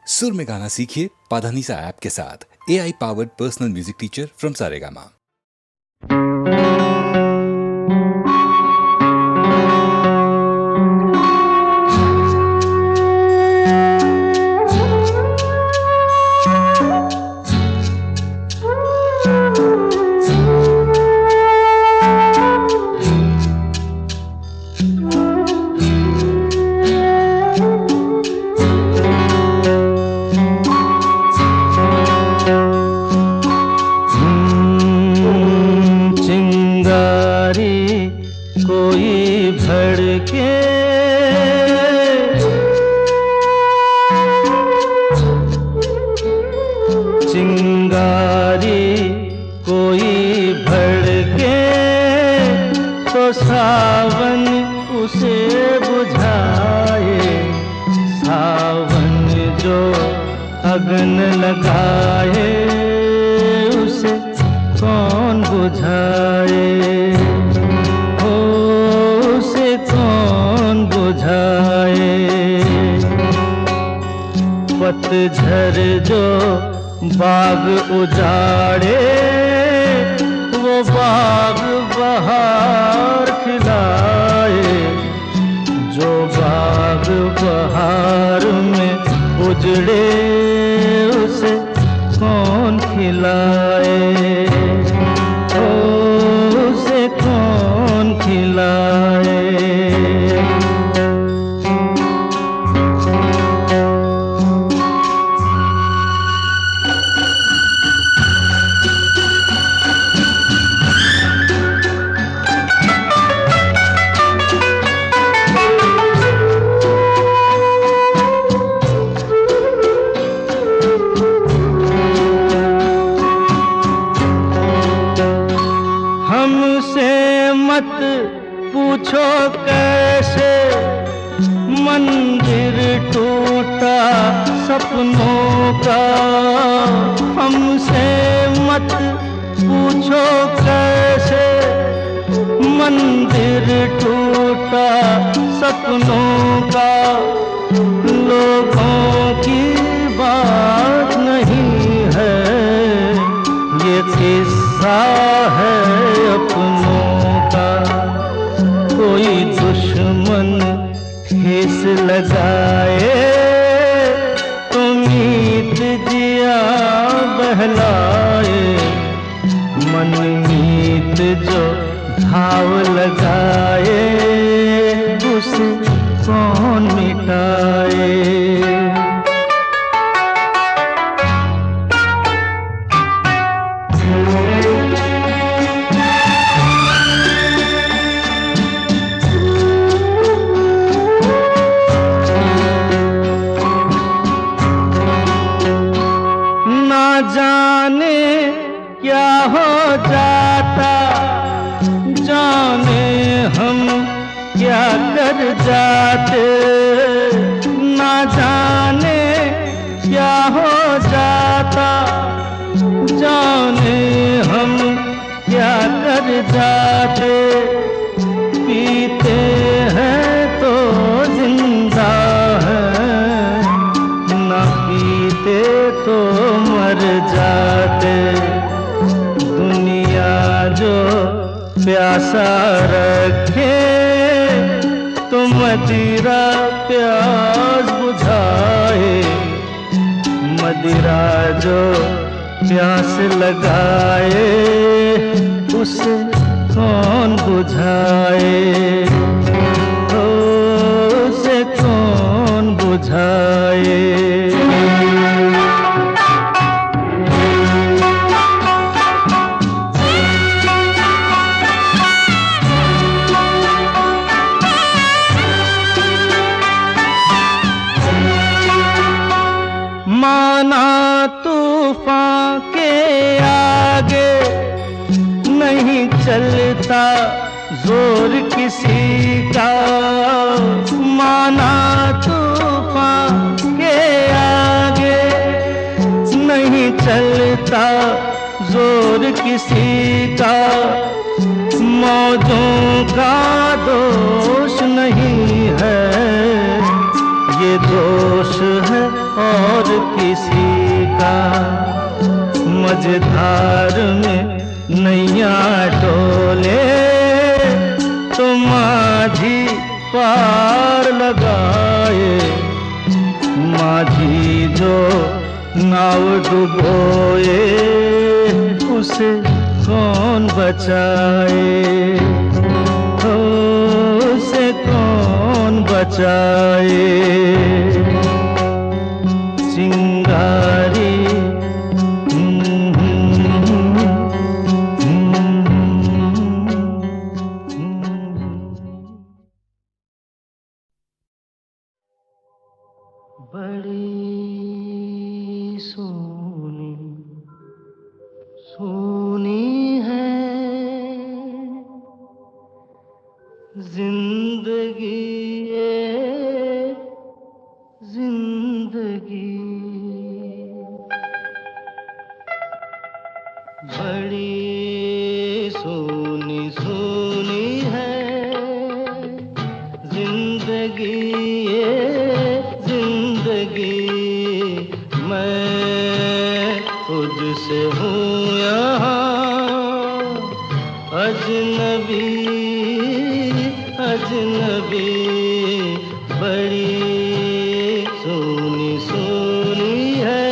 सुर में गाना सीखिए पाधानीसा ऐप के साथ। AI powered personal music teacher from Saregama. कोई भड़के चिंगारी कोई भड़के तो सावन उसे बुझाए। सावन जो अगन लगाए उसे कौन बुझाए। पतझर जो बाग उजाड़े वो बाग बहार खिलाए। जो बाग बहार में उजड़े उसे कौन खिलाए। उसे कौन खिलाए। हमसे मत पूछो कैसे मंदिर टूटा सपनों का। हमसे मत पूछो कैसे मंदिर टूटा सपनों का। लोगों की बात नहीं है ये किस्सा है अपनों का। कोई दुश्मन ठेस लगाए तो मीत जिया बहलाए। मन मीत जो घाव लगाए उसे कौन मिटाए। जाने क्या हो जाता जाने हम क्या कर जाते। ना जाने क्या हो जाता जाने हम क्या कर जाते। पीते हैं तो जिंदा है ना पीते तो मर जाते। दुनिया जो प्यासा रखे तो मदिरा प्यास बुझाए। मदिरा जो प्यास लगाए उसे कौन बुझाए। उसे कौन बुझाए। माना तूफान के आगे नहीं चलता जोर किसी का। माना तूफान के आगे नहीं चलता जोर किसी का। मौजों का दोष नहीं है ये दोष है और मझधार में नैया डोले तो माझी पार लगाए, माझी जो नाव डुबोए उसे कौन बचाए, हो उसे कौन बचाए। चिंगारी बड़ी सोनी सोनी है जिंदगी ये जिंदगी, बड़ी सोनी सोनी है जिंदगी ये जिंदगी। मैं खुद से हूँ यहाँ अजनबी अजनबी, बड़ी सोनी सोनी है।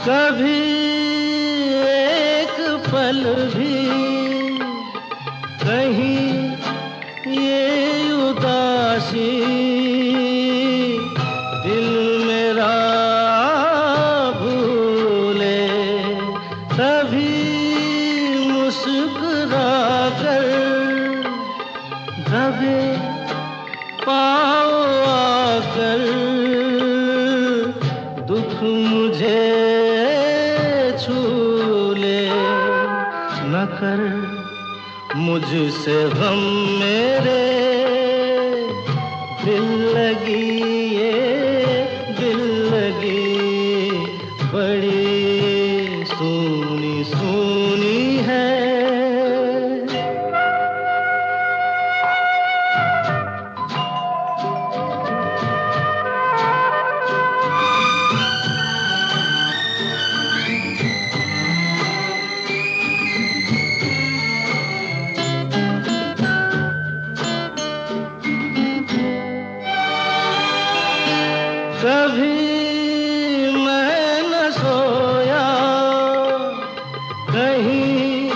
कभी एक पल भी कहीं ये उदासी दिल मेरा भूले, तभी मुस्कुरा कर दबे पाँव आकर दुख मुझे न कर मुझसे गम मेरे दिल लगी ये दिल लगी, बड़ी सोनी सोनी है। कभी मैं न सोया कहीं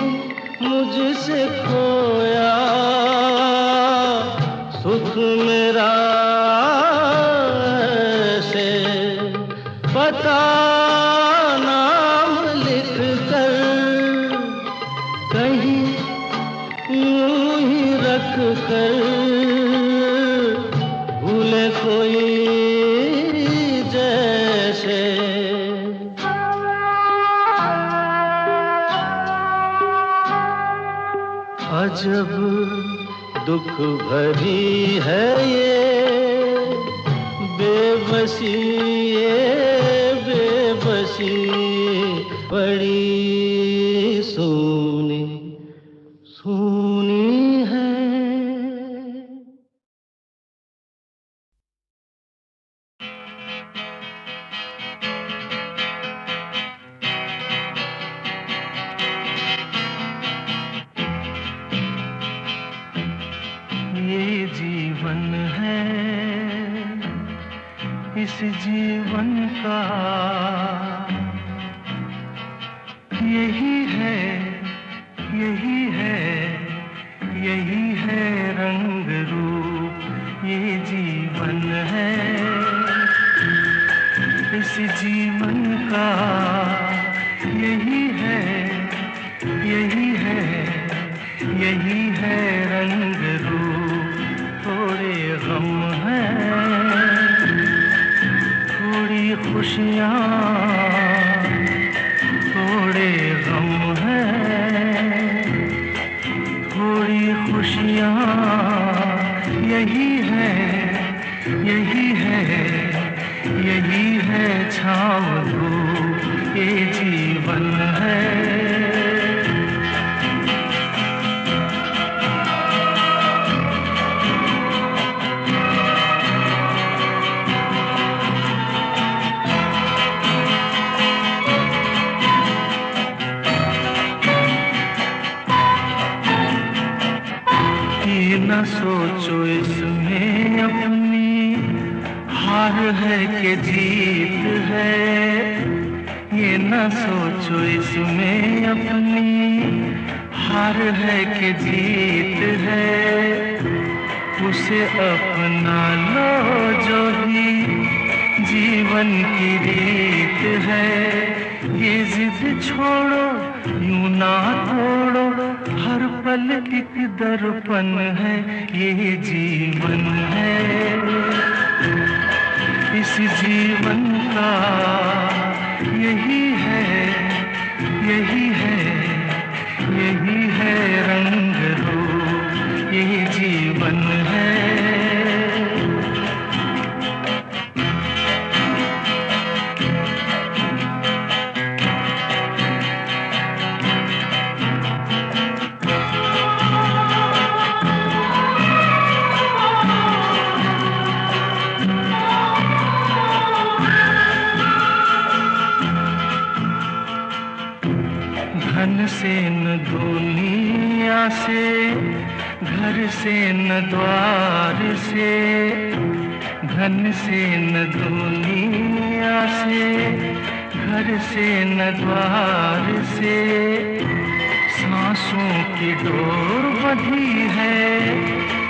मुझसे खोया, सुख मेरा से पता नाम लिख कर कहीं यूं ही रख कर भूले कोई जैसे। अजब दुख भरी है ये बेबसी ये बेबसी, बड़ी सोनी सोनी है। ये जीवन है इस जीवन का यही है यही है यही है रंग रूप, ये जीवन है इस जीवन का यही है यही है यही है रंग रूप। थोड़े गम हैं थोड़ी खुशियाँ, थोड़े गम हैं न सोचो इसमें अपनी हार है कि जीत है, ये न सोचो इसमें अपनी हार है कि जीत है। उसे अपना लो जो भी जीवन की रीत है। ये जिद छोड़ो यूं ना तोड़ो, हर पल एक दर्पण है, ये जीवन है। इस जीवन का यही है, यही है, यही है रंग रूप, ये जीवन है। धन से न दुनिया से, घर से न द्वार से, धन से न दुनिया से, घर से न द्वार से, सांसों की डोर बंधी है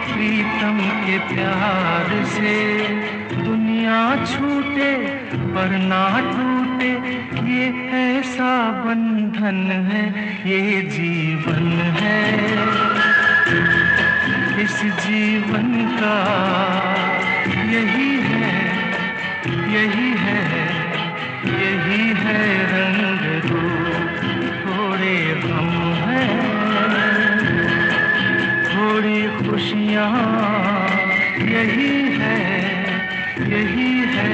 प्रीतम के प्यार से। दुनिया छूटे पर ना टूटे, ये ऐसा बंधन है, ये जीवन है। इस जीवन का यही है, यही है, यही है रंग रूप। थोड़े गम हैं, थोड़ी खुशियाँ, यही है, यही है,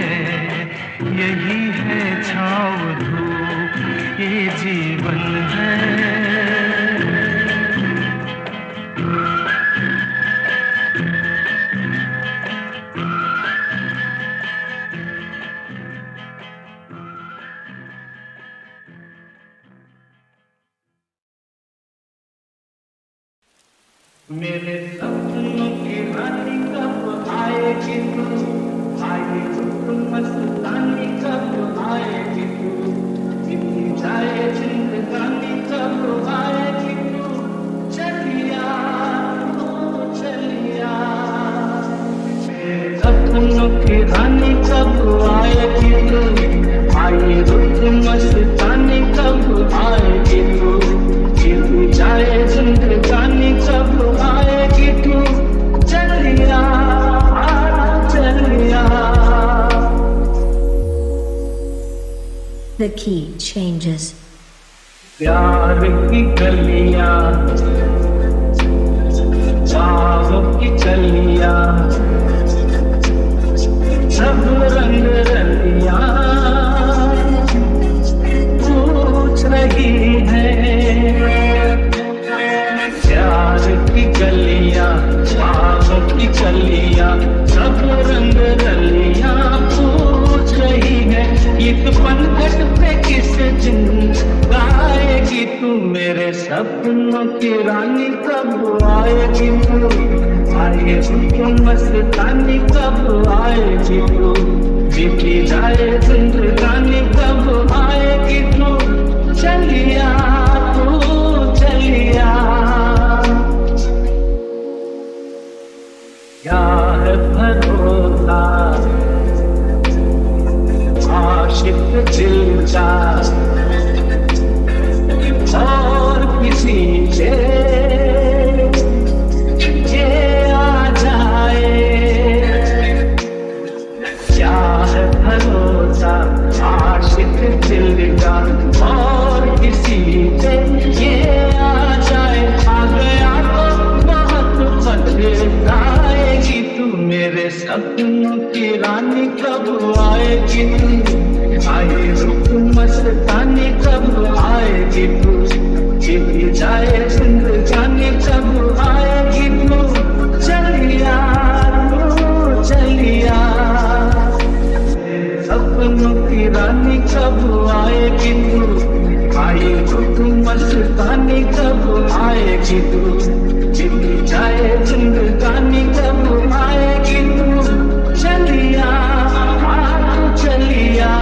यही है छाँव धूप, ये जीवन है। मेरे सपनों की रानी कब आएगी तू, आएगी तू मस्तानी कब आएगी तू, इतनी जाए जिंदगानी कब आएगी तू, चलिया तू चलिया। मेरे सपनों की रानी कब आएगी तू, आएगी तू मस्तानी कब आएगी तू, इतनी जाए जिंदगानी कब आएगी तू, चलिया चलिया। The key changes. प्यार की गलियां, चाहों की कलियां, सब रंग रलियां पूछ रही है। प्यार की गलियां, चाहों की कलियां, सब रंग रलियां पूछ रही है। एक पनघट पे किस दिन गाएगी तू, मेरे सपनों की रानी कब आएगी तू, आएगी तू मस्तानी कब आएगी तू, बीती जाए जिंदगानी कब आएगी तू, चलिया तू चलिया। क्या है भरोसा आशिक दिल का, और किसी से ये आ जाए। क्या है भरोसा आशिक दिल का, और किसी से ये आ जाए। आ गया तो बहुत पछताएगी तू, मेरे सपनों की रानी कब आएगी तू, आएगी तू मस्तानी कब आएगी तू, जीती जाए जिंदगानी कब आएगी तू, चलिया तू चलिया। सपनों की रानी कब आएगी तू, आएगी तू मस्तानी कब आएगी तू, जीती जाए जिंदगानी कब आएगी तू चलिया, तू चलिया।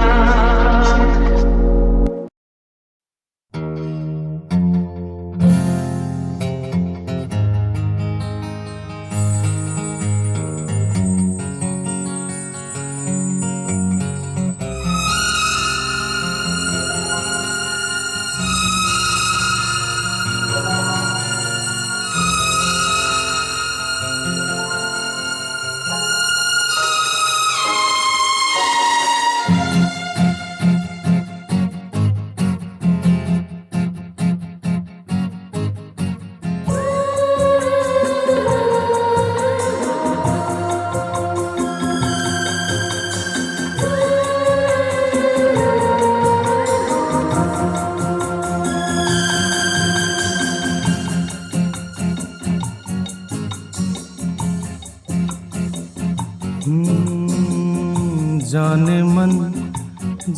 जाने मन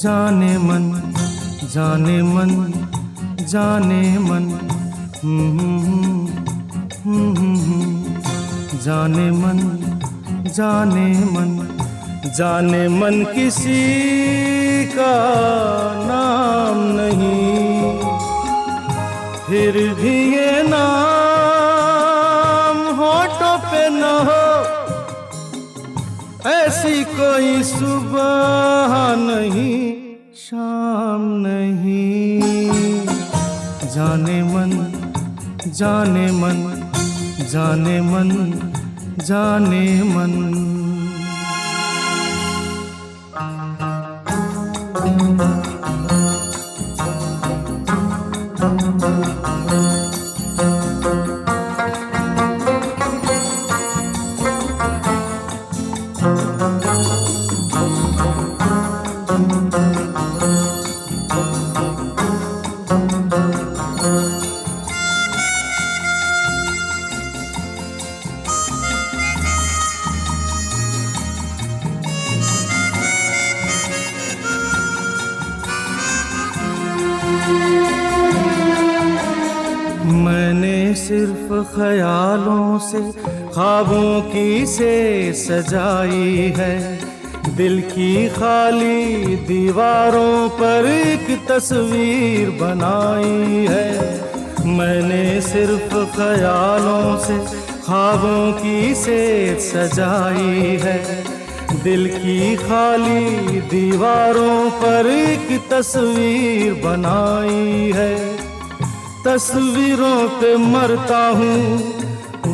जाने मन जाने मन जाने मन जाने मन जाने मन जाने मन किसी का नाम नहीं, फिर भी ये नाम होठों पे न हो, ऐसी कोई सुबह नहीं शाम नहीं। जाने मन जाने मन जाने मन जाने मन। मैंने सिर्फ ख्यालों से ख्वाबों की से सजाई है, दिल की खाली दीवारों पर एक तस्वीर बनाई है। मैंने सिर्फ ख्यालों से ख्वाबों की से सजाई है, दिल की खाली दीवारों पर एक तस्वीर बनाई है। तस्वीरों पे मरता हूँ,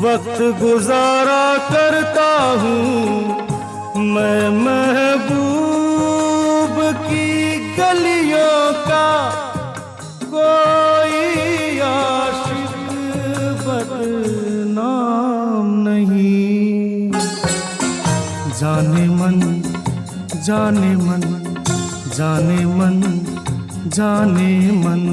वक्त गुजारा करता हूँ, मैं महबूब की गलियों का कोई आशिक बदनाम नहीं। जाने मन जाने मन जाने मन जाने मन।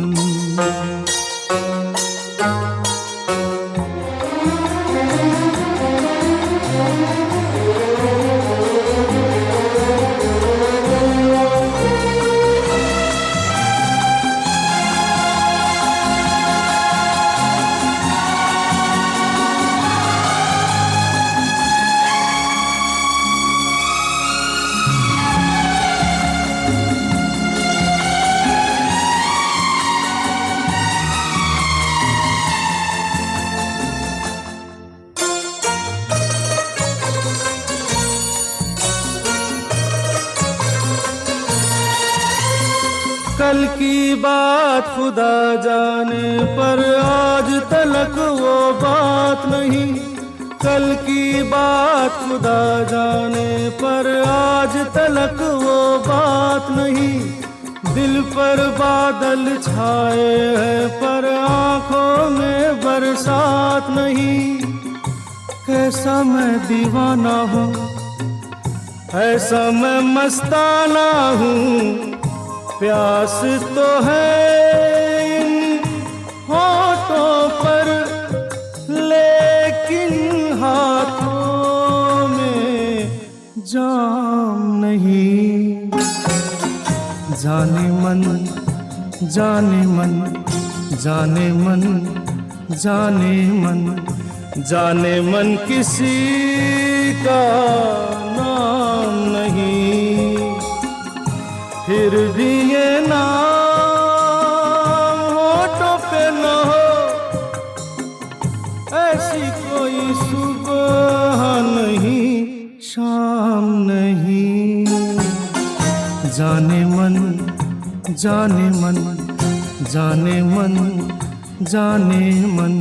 कल की बात खुदा जाने पर आज तलक वो बात नहीं, कल की बात खुदा जाने पर आज तलक वो बात नहीं। दिल पर बादल छाए हैं पर आंखों में बरसात नहीं। कैसा मैं दीवाना हूँ, ऐसा मैं मस्ताना हूँ, प्यास तो है इन होठों पर लेकिन हाथों में जाम नहीं। जाने मन जाने मन जाने मन जाने मन जाने मन किसी का नाम नहीं, फिर भी ये नाम होठों पे न हो, ऐसी कोई सुबह नहीं शाम नहीं। जाने मन जाने मन जाने मन जाने मन।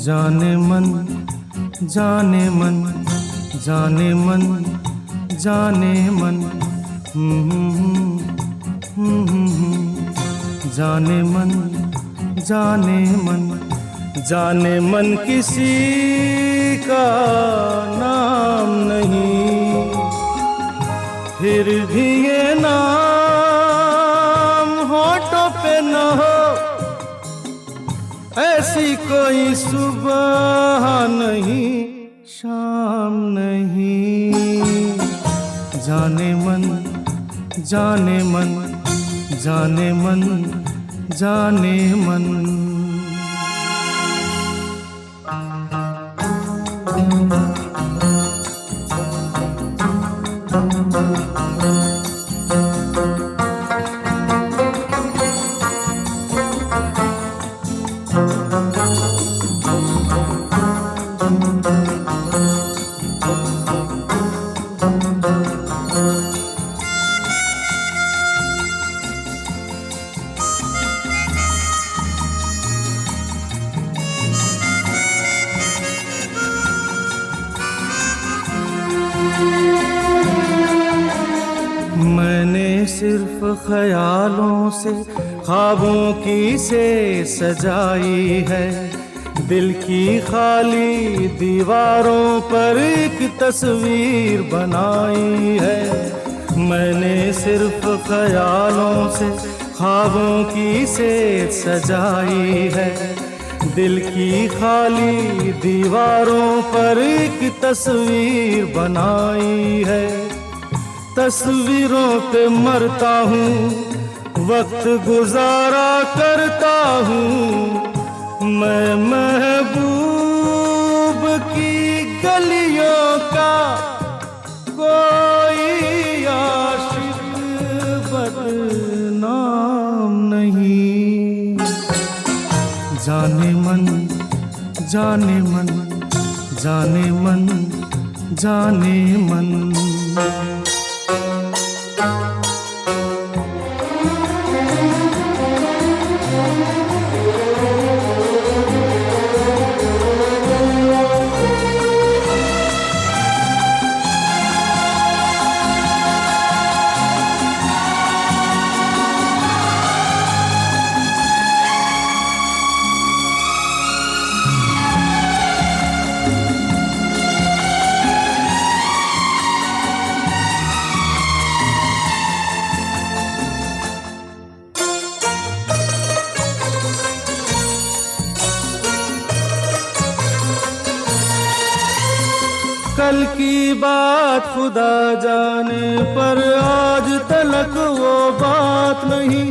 जाने मन जाने मन जाने मन जाने मन। जाने मन जाने मन जाने मन किसी का नाम नहीं, फिर भी ये नाम होठों पे न हो, ऐसी कोई सुबह नहीं शाम नहीं। जाने मन जाने मन जाने मन जाने मन। मैंने सिर्फ ख्यालों से ख्वाबों की से सजाई है, दिल की खाली दीवारों पर एक तस्वीर बनाई है। मैंने सिर्फ ख्यालों से ख्वाबों की से सजाई है, दिल की खाली दीवारों पर एक तस्वीर बनाई है। तस्वीरों पे मरता हूँ, वक्त गुजारा करता हूँ, मैं महबूब की गलियों का कोई आशिक बदनाम नहीं। जाने मन जाने मन जाने मन जाने मन। कल की बात खुदा जाने पर आज तलक वो बात नहीं।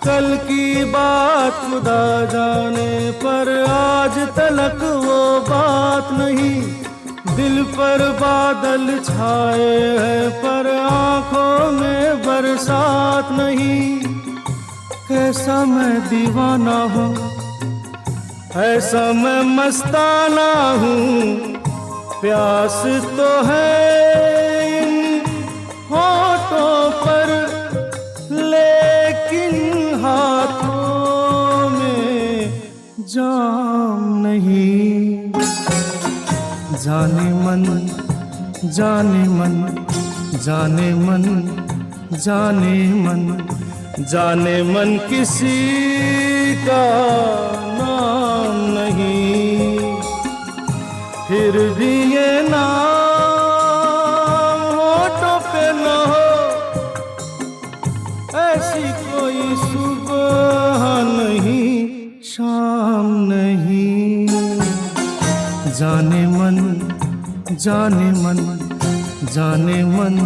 कल की बात खुदा जाने पर आज तलक वो बात नहीं। दिल पर बादल छाए हैं पर आंखों में बरसात नहीं। कैसा मैं दीवाना हूँ, ऐसा मैं मस्ताना हूँ। प्यास तो है इन होठों पर, लेकिन हाथों में जाम नहीं। जाने मन, जाने मन, जाने मन, जाने मन, जाने मन किसी का नाम नहीं। फिर भी ये नाम होठों पे न हो, ऐसी कोई सुबह नहीं, शाम नहीं। जाने मन, जाने मन, जाने मन,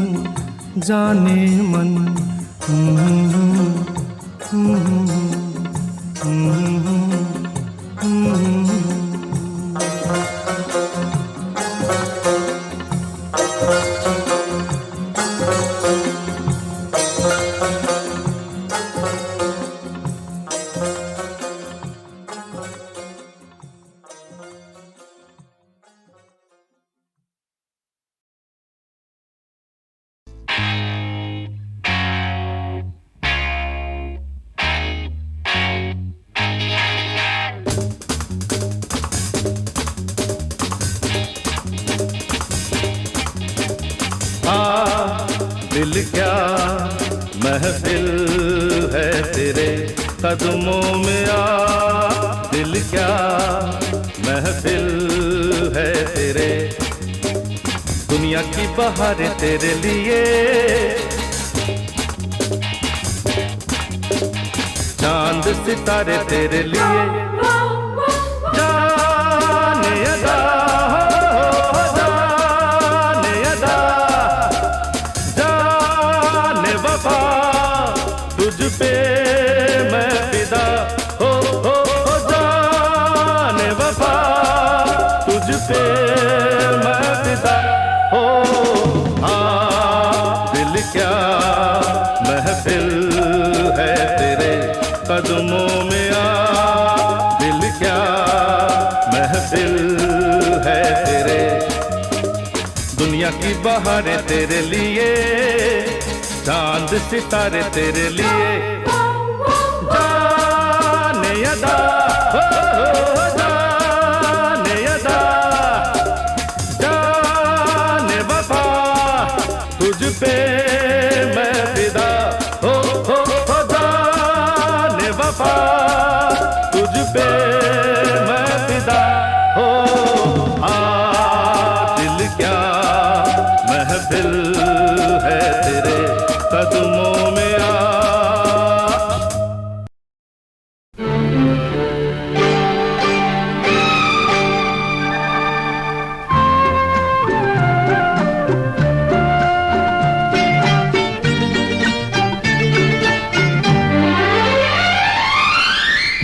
जाने मन। दिल क्या महफिल है तेरे कदमों में आ। दिल क्या महफिल है तेरे, दुनिया की बहारें तेरे लिए। चांद सितारे तेरे लिए। जाने अदा हो, जाने अदा, जाने वफा, तुझ पे मैं फिदा हो, जाने वफा, तुझ पे मैं फिदा हो। हाँ दिल क्या महफिल है तेरे कदमों में आ। दिल क्या महफिल है तेरे, दुनिया की बहारें तेरे लिए। चांद सितारे तेरे लिए। जाने अदा हो, जाने अदा, जाने वफा, तुझ पे मैं फिदा हो, जाने वफा, तुझ पे मैं फिदा हो। दिल क्या महफिल है तेरे कदमों में आ।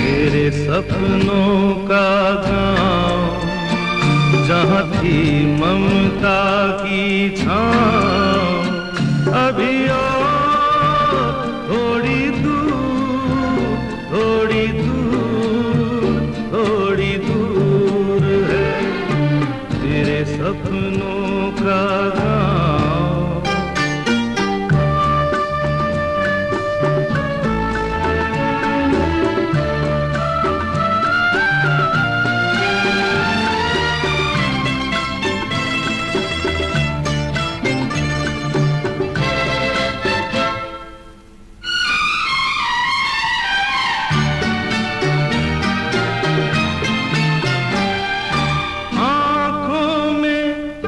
तेरे सपनों का गाँव, जहाँ थी ममता की छाँव, अभी और थोड़ी दूर, थोड़ी दूर, थोड़ी दूर है तेरे सपनों का गाँव।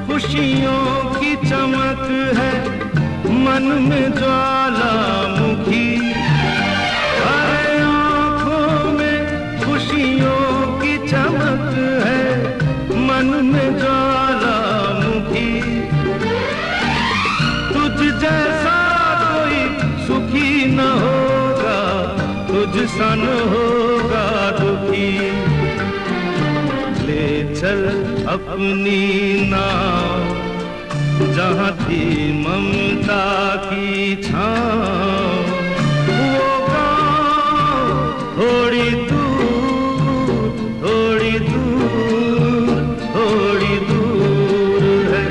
खुशियों की चमक है, मन में ज्वालामुखी। अरे आँखों में खुशियों की चमक है, मन में ज्वालामुखी। सन होगा दुखी। ले चल अपनी नाव जहाँ थी ममता की छाँव, वो गाँव थोड़ी दूर थोड़ी दूर थोड़ी दूर है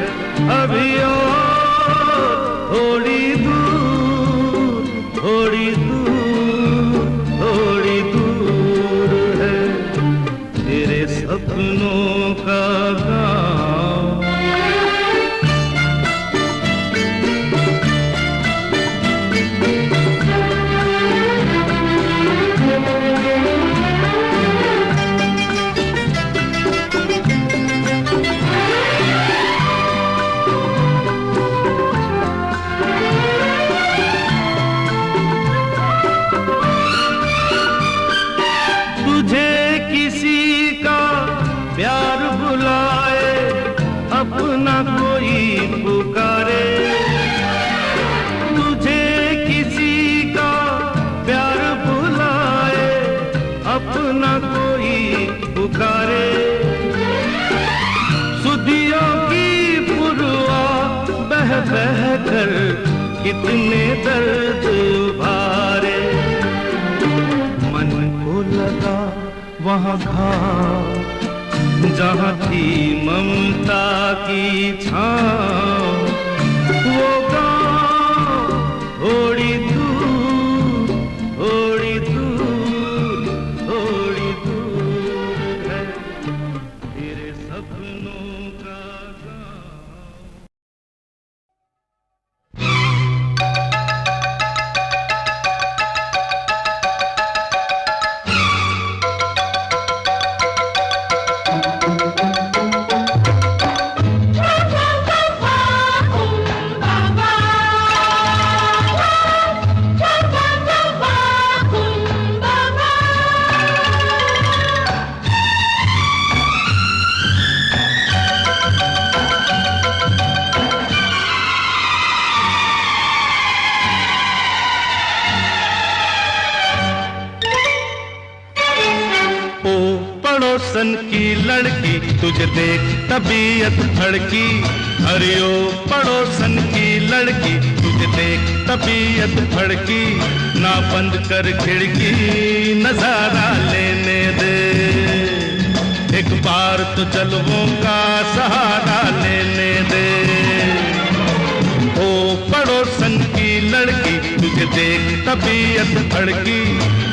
अभी और थोड़ी दूर थोड़ी दूर थोड़ी दूर है तेरे सपनों का गाँव। अपना कोई पुकारे, तुझे किसी का प्यार बुलाए, अपना कोई पुकारे। सुधियों की पुरवा बह बह कर कितने दर्द उभारे, मन को लगा वहाँ घाव जहाँ थी ममता की छाँव, वो गाँव थोड़ी दूर थोड़ी दूर थोड़ी दूर है तेरे सपनों का गाँव। पड़ोसन की लड़की तुझे देख तबीयत भड़की, अरे ओ पड़ोसन की लड़की तुझे देख तबीयत भड़की, ना बंद कर खिड़की नजारा लेने दे, एक बार तो जलवों का सहारा लेने दे। ओ पड़ोसन की लड़की तुझे देख तबीयत भड़की,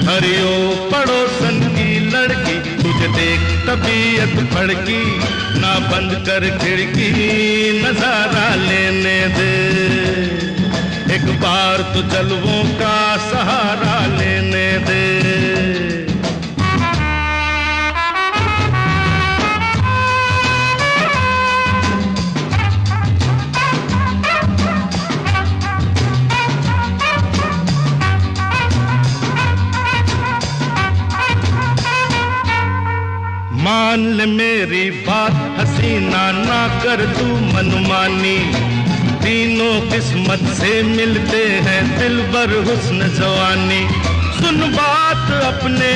अरे ओ पड़ोसन की लड़की तुझे देख तबीयत भड़की, ना बंद कर खिड़की नजारा लेने दे, एक बार तो जलवों का सहारा लेने दे। मान ले मेरी बात हसीना, ना कर तू मनमानी, तीनों किस्मत से मिलते हैं दिलबर हुस्न जवानी। सुन बात अपने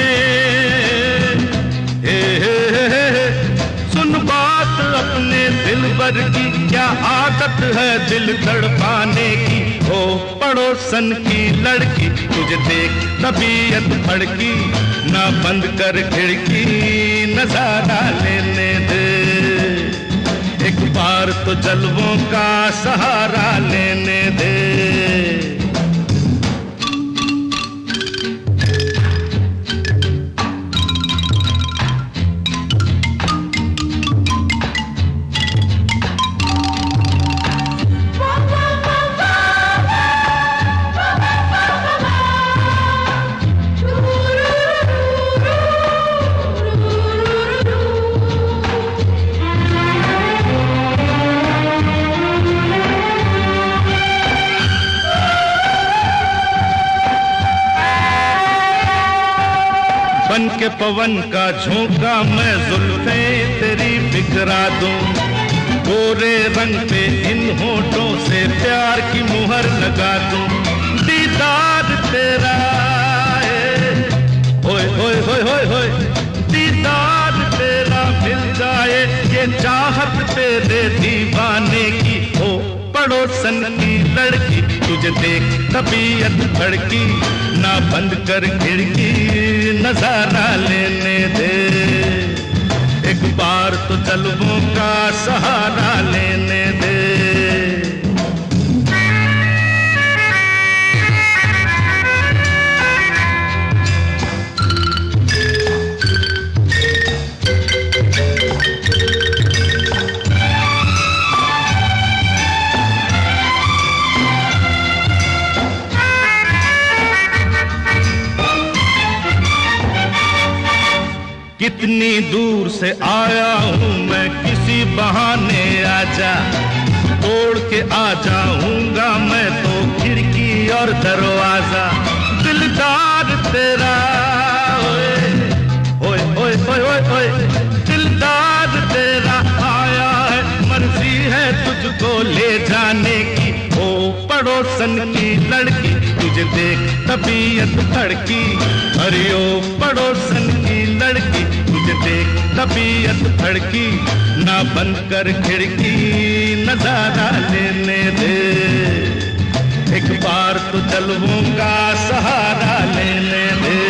सुन बात अपने दिलबर की, क्या आदत है दिल तड़पाने की। ओ पड़ोसन की लड़की तुझे देख तबीयत भड़की, ना बंद कर खिड़की नजारा लेने दे, एक बार तो जलवों का सहारा लेने दे। बन के पवन का झोंका मैं जुल्फे तेरी बिखरा दूं, गोरे रंग पे इन होठों से प्यार की मुहर लगा दूं। दीदार तेरा होए होए होए होए होए दीदार तेरा मिल जाए ये चाहत तेरे दीवाने की हो पड़ोसन की लड़की तुझे देख तबीयत भड़की ना बंद कर खिड़की नजारा लेने दे एक बार तो जलवों का सहारा लेने दे कितनी दूर से आया हूँ मैं किसी बहाने आजा तोड़ के आ जाऊंगा मैं तो खिड़की और दरवाजा दिलदार तेरा ओए ओए ओए ओए ओए दिलदार तेरा आया है मर्जी है तुझको ले जाने की ओ पड़ोसन की लड़की तुझे देख तबीयत धड़की अरे ओ पड़ोसन की लड़की तुझे देख तबीयत धड़की ना बंद कर खिड़की नजारा लेने दे एक बार तो जलवों का सहारा लेने दे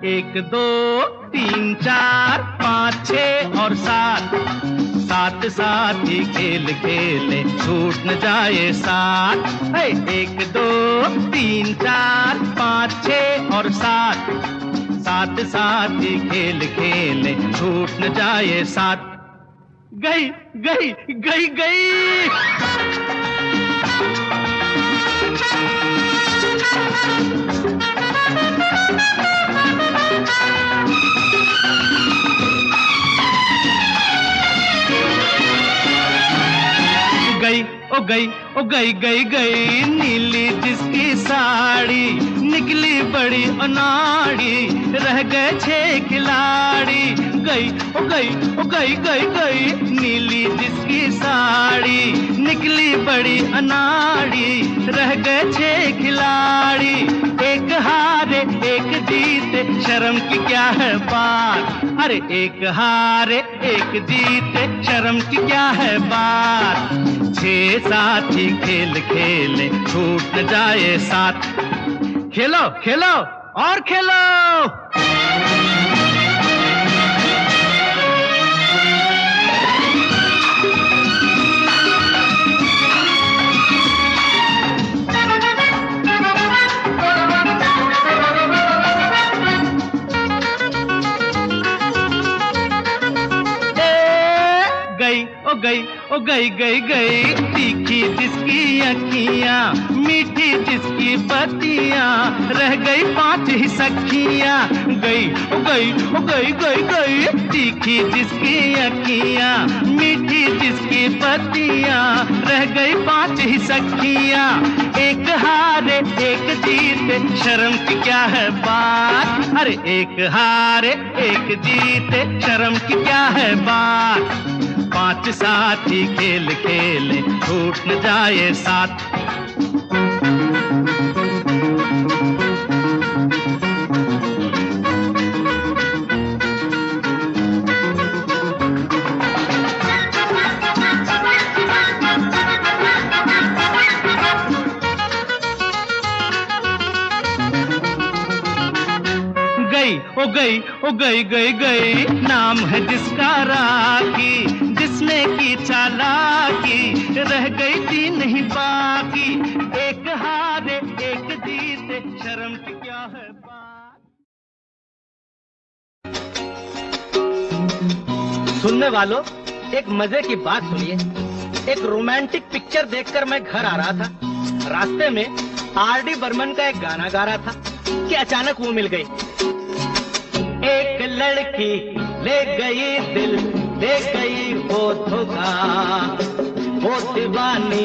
एक दो तीन चार पाँच छः और सात सात साथ ही खेल खेले छूट न जाए साथ एक दो तीन चार पाँच छः और सात सात साथ ही खेल खेले छूट न जाए साथ गई गई गई गई गई ओ गई ओ गई गई गई नीली जिसकी साड़ी निकली बड़ी अनाड़ी रह गए 6 खिलाड़ी गई ओ गई ओ गई गई गई नीली जिसकी साड़ी निकली बड़ी अनाड़ी रह गए 6 खिलाड़ी एक हारे एक जीते शर्म की क्या है बात अरे एक हारे एक जीते शर्म की क्या है बात 6 साथी खेल खेले छूट न जाए साथ खेलो खेलो और खेलो गई ओ गई गई गई तीखी जिसकी अखियां मीठी जिसकी पतियां रह गई 5 ही सखियां गई ओ गई ओ गई गई गई तीखी जिसकी अखियां मीठी जिसकी पतियां रह गई 5 ही सखियां एक हारे एक जीते शर्म की क्या है बात अरे एक हारे एक जीते शर्म की क्या है बात 5 साथी खेल खेले छूट न जाए साथ ओ गई ओ गई गई गई नाम है जिसका राखी जिसने की चालाकी रह गई 3 ही बाकी एक हारे एक जीते शर्म की क्या है बात सुनने वालों एक मजे की बात सुनिए एक रोमांटिक पिक्चर देखकर मैं घर आ रहा था रास्ते में आर.डी. बर्मन का एक गाना गा रहा था कि अचानक वो मिल गई एक लड़की ले गई दिल, दे गई वो धोखा, वो दीवानी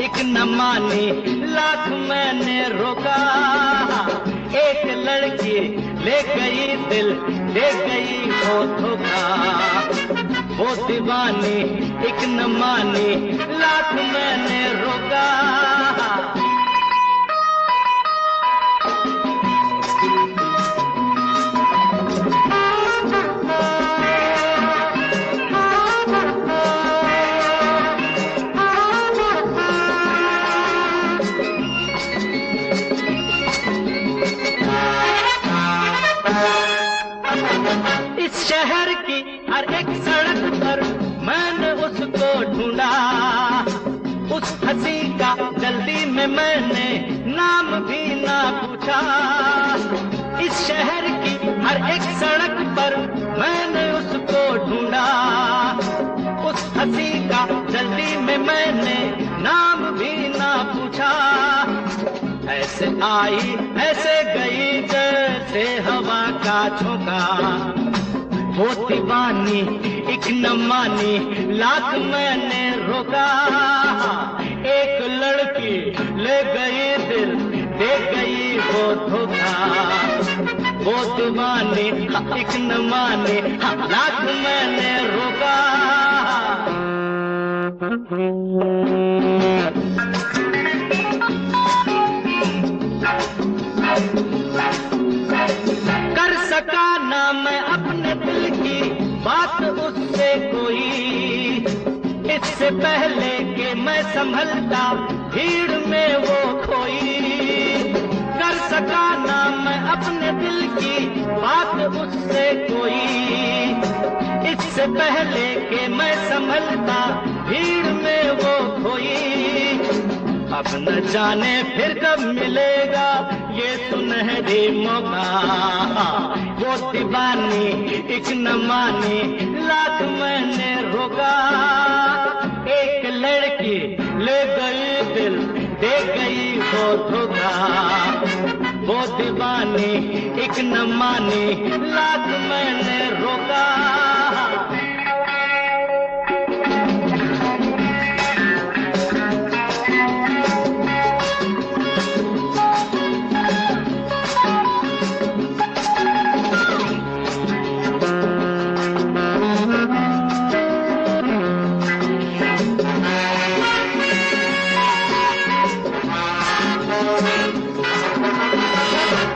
एक न मानी, लाख मैंने रोका। एक लड़की ले गई दिल, दे गई वो धोखा, वो दीवानी एक न मानी, लाख मैंने रोका। इस शहर की हर एक सड़क पर मैंने उसको ढूंढा, उस हंसी का जल्दी में मैंने नाम भी ना पूछा। इस शहर की हर एक सड़क पर मैंने उसको ढूंढा, उस हंसी का जल्दी में मैंने नाम भी ना पूछा। ऐसे आई ऐसे गई जैसे हवा का झोंका, वो दीवानी एक न मानी, लाख मैंने रोका। एक लड़की ले गई दिल, दे गई वो धोखा, वो दीवानी एक न मानी, लाख मैंने रोका। कर सका ना मैं अपने दिल की बात उससे कोई, इससे पहले कि मैं संभलता भीड़ में वो खोई। कर सका ना मैं अपने दिल की बात उससे कोई, इससे पहले कि मैं संभलता भीड़ में वो खोई। अब न जाने फिर कब मिलेगा ये सुनहरी मौका, वो दीवानी एक न मानी, लाख मैंने रोका। एक लड़की ले गई दिल, दे गई वो धोखा, वो दीवानी एक न मानी, लाख मैंने रोका।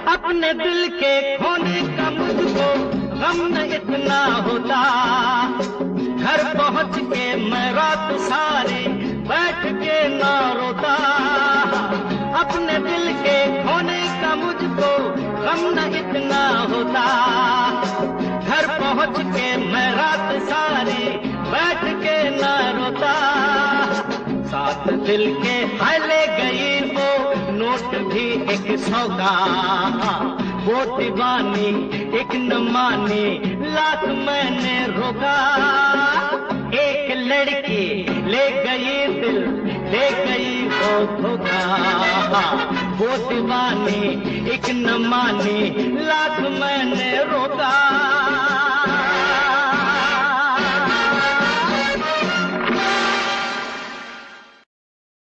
अपने दिल के खोने का मुझको गम न इतना होता, घर पहुंच के मैं रात सारी बैठ के ना रोता। अपने दिल के खोने का मुझको गम न इतना होता, घर पहुंच के मैं रात सारी बैठ के ना रोता। साथ दिल के हाय ले गई वो नोट भी 100 का, वो दीवानी एक न मानी, लाख मैंने रोका। एक लड़की ले गई दिल, दे गई वो धोखा, वो दीवानी एक न मानी, लाख मैंने रोका।